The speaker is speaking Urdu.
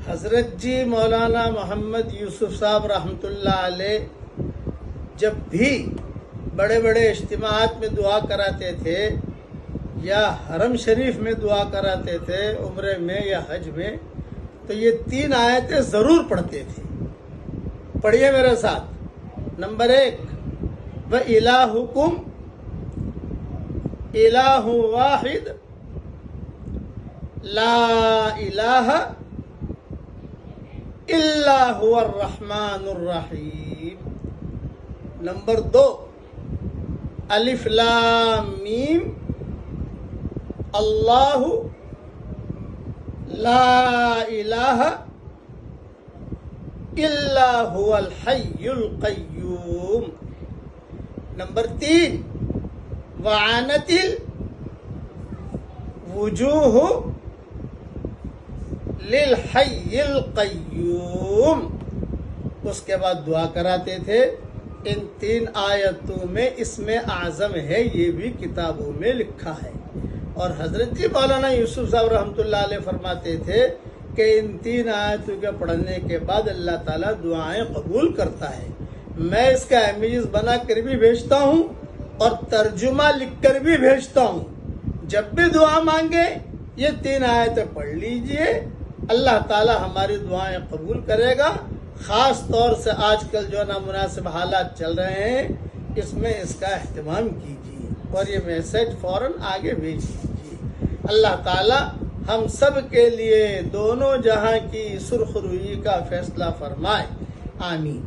حضرت جی مولانا محمد یوسف صاحب رحمۃ اللہ علیہ جب بھی بڑے بڑے اجتماعات میں دعا کراتے تھے یا حرم شریف میں دعا کراتے تھے، عمرے میں یا حج میں، تو یہ 3 آیتیں ضرور پڑھتے تھے۔ پڑھیے میرے ساتھ۔ نمبر 1، وَإِلَٰهُكُمْ إِلَٰهٌ وَاحِدٌ لَا إِلَٰهَ إِلَّا هُوَ الرَّحْمَٰنُ الرَّحِيمُ۔ نمبر 2، الف لام میم اللہ لا الہ الا هو الحی القیوم۔ نمبر 3، وعنت الوجوہ للحی القیوم۔ اس کے بعد دعا کراتے تھے۔ ان 3 آیتوں میں اسم اعظم ہے، یہ بھی کتابوں میں لکھا ہے۔ اور حضرت جی مولانا یوسف صاحب رحمۃ اللہ علیہ فرماتے تھے کہ ان 3 آیتوں کے پڑھنے کے بعد اللہ تعالیٰ دعائیں قبول کرتا ہے۔ میں اس کا امیز بنا کر بھی بھیجتا ہوں اور ترجمہ لکھ کر بھی بھیجتا ہوں۔ جب بھی دعا مانگے یہ 3 آیتیں پڑھ لیجئے، اللہ تعالیٰ ہماری دعائیں قبول کرے گا۔ خاص طور سے آج کل جو نامناسب حالات چل رہے ہیں، اس میں اس کا اہتمام کیجیے اور یہ میسج فوراً آگے بھیج دیجیے۔ اللہ تعالیٰ ہم سب کے لیے دونوں جہاں کی سرخ روئی کا فیصلہ فرمائے، آمین۔